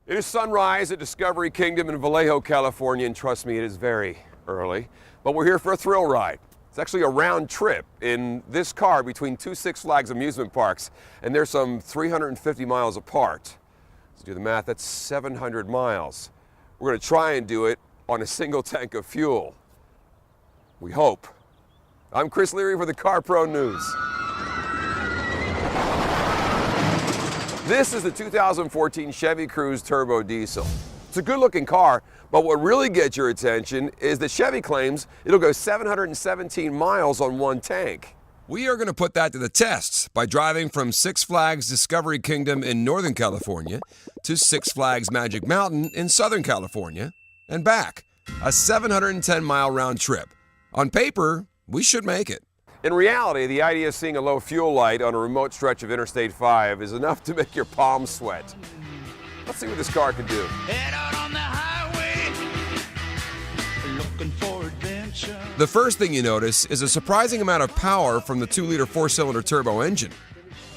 It is sunrise at Discovery Kingdom in Vallejo, California, and trust me, it is very early, but we're here for a thrill ride. It's actually a round trip in this car between two Six Flags amusement parks, and they're some 350 miles apart. Let's do the math, that's 700 miles. We're going to try and do it on a single tank of fuel. We hope. I'm Chris Leary for the Car Pro News. This is the 2014 Chevy Cruze Turbo Diesel. It's a good-looking car, but what really gets your attention is that Chevy claims it'll go 717 miles on one tank. We are going to put that to the test by driving from Six Flags Discovery Kingdom in Northern California to Six Flags Magic Mountain in Southern California and back. A 710-mile round trip. On paper, we should make it. In reality, the idea of seeing a low fuel light on a remote stretch of Interstate 5 is enough to make your palms sweat. Let's see what this car can do. Head out on the highway, looking for adventure. The first thing you notice is a surprising amount of power from the 2-liter 4-cylinder turbo engine.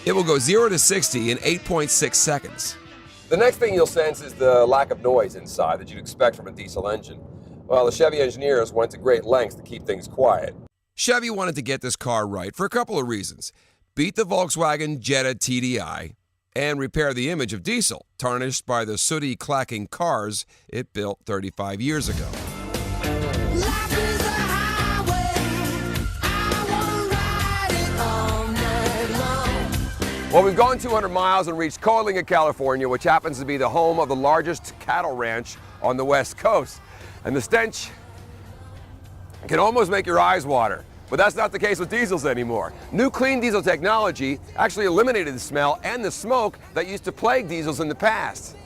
It will go 0 to 60 in 8.6 seconds. The next thing you'll sense is the lack of noise inside that you'd expect from a diesel engine. Well, the Chevy engineers went to great lengths to keep things quiet. Chevy wanted to get this car right for a couple of reasons. Beat the Volkswagen Jetta TDI and repair the image of diesel, tarnished by the sooty, clacking cars it built 35 years ago. Life is a highway, I wanna ride it all night long. Well, we've gone 200 miles and reached Coalinga, California, which happens to be the home of the largest cattle ranch on the West Coast. And the stench can almost make your eyes water. But that's not the case with diesels anymore. New clean diesel technology actually eliminated the smell and the smoke that used to plague diesels in the past.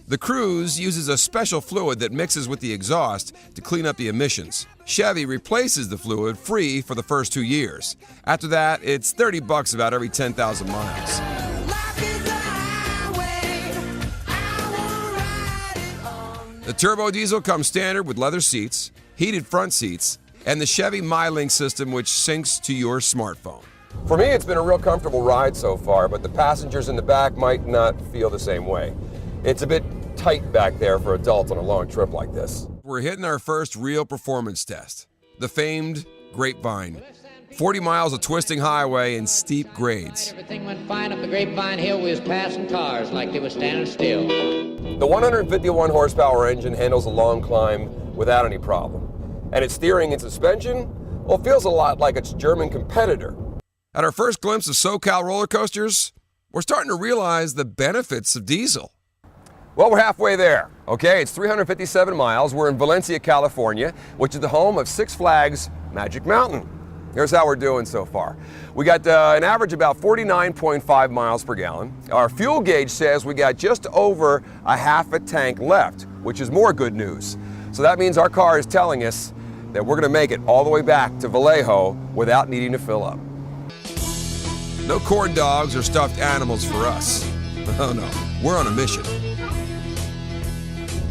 The Cruze uses a special fluid that mixes with the exhaust to clean up the emissions. Chevy replaces the fluid free for the first 2 years. After that, it's $30 about every 10,000 miles. Life is a highway, I wanna ride it all night. The turbo diesel comes standard with leather seats, heated front seats, and the Chevy MyLink system, which syncs to your smartphone. For me, it's been a real comfortable ride so far, but the passengers in the back might not feel the same way. It's a bit tight back there for adults on a long trip like this. We're hitting our first real performance test, the famed Grapevine. 40 miles of twisting highway and steep grades. Everything went fine up the Grapevine Hill. We was passing cars like they were standing still. The 151 horsepower engine handles a long climb without any problem. And its steering and suspension, well, feels a lot like its German competitor. At our first glimpse of SoCal roller coasters, we're starting to realize the benefits of diesel. Well, we're halfway there, okay? It's 357 miles. We're in Valencia, California, which is the home of Six Flags Magic Mountain. Here's how we're doing so far. We got an average about 49.5 miles per gallon. Our fuel gauge says we got just over a half a tank left, which is more good news. So that means our car is telling us that we're going to make it all the way back to Vallejo without needing to fill up. No corn dogs or stuffed animals for us. Oh no, we're on a mission.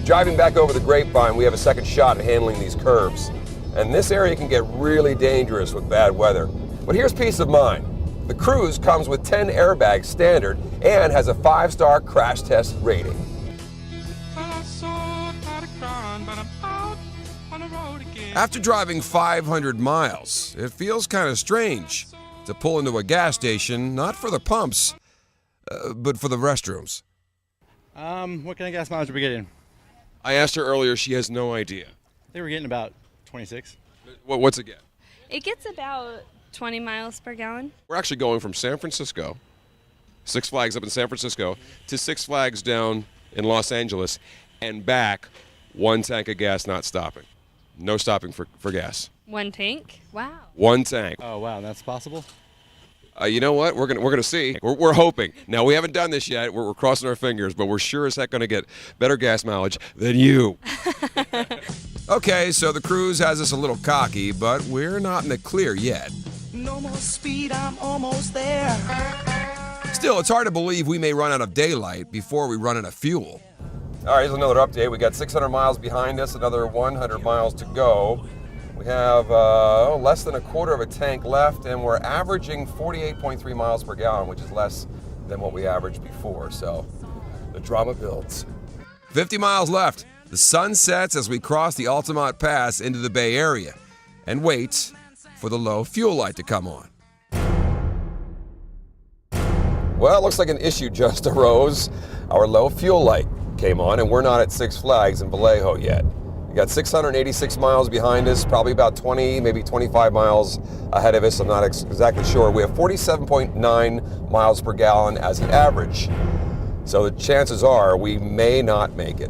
Driving back over the Grapevine, we have a second shot at handling these curves. And this area can get really dangerous with bad weather. But here's peace of mind. The Cruze comes with 10 airbags standard and has a 5-star crash test rating. After driving 500 miles, it feels kind of strange to pull into a gas station, not for the pumps, but for the restrooms. What kind of gas mileage are we getting? I asked her earlier, she has no idea. I think we're getting about 26. What's it get? It gets about 20 miles per gallon. We're actually going from San Francisco, Six Flags up in San Francisco, to Six Flags down in Los Angeles, and back, one tank of gas, not stopping. No stopping for gas. One tank? Wow. One tank. Oh, wow, that's possible? You know what? We're gonna see. We're hoping. Now, we haven't done this yet. We're crossing our fingers, but we're sure as heck going to get better gas mileage than you. Okay, so the Cruze has us a little cocky, but we're not in the clear yet. No more speed, I'm almost there. Still, it's hard to believe we may run out of daylight before we run out of fuel. All right, here's another update. We got 600 miles behind us, another 100 miles to go. We have less than a quarter of a tank left, and we're averaging 48.3 miles per gallon, which is less than what we averaged before. So the drama builds. 50 miles left. The sun sets as we cross the Altamont Pass into the Bay Area and wait for the low fuel light to come on. Well, it looks like an issue just arose. Our low fuel light came on, and we're not at Six Flags in Vallejo yet. We got 686 miles behind us, probably about 20, maybe 25 miles ahead of us. I'm not exactly sure. We have 47.9 miles per gallon as an average. So the chances are we may not make it.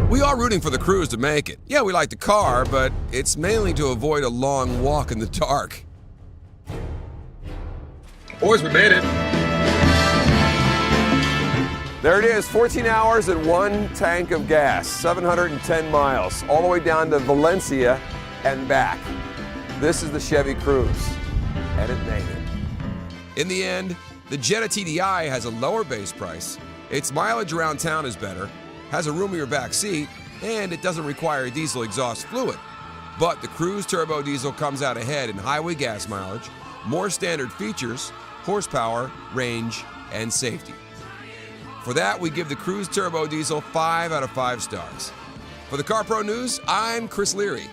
We are rooting for the Cruze to make it. Yeah, we like the car, but it's mainly to avoid a long walk in the dark. Boys, we made it. There it is, 14 hours and 1 tank of gas, 710 miles, all the way down to Valencia and back. This is the Chevy Cruze, and it made it. In the end, the Jetta TDI has a lower base price, its mileage around town is better, has a roomier back seat, and it doesn't require diesel exhaust fluid. But the Cruze Turbo Diesel comes out ahead in highway gas mileage, more standard features, horsepower, range, and safety. For that, we give the Cruze Turbo Diesel 5 out of 5 stars. For the Car Pro News, I'm Chris Leary.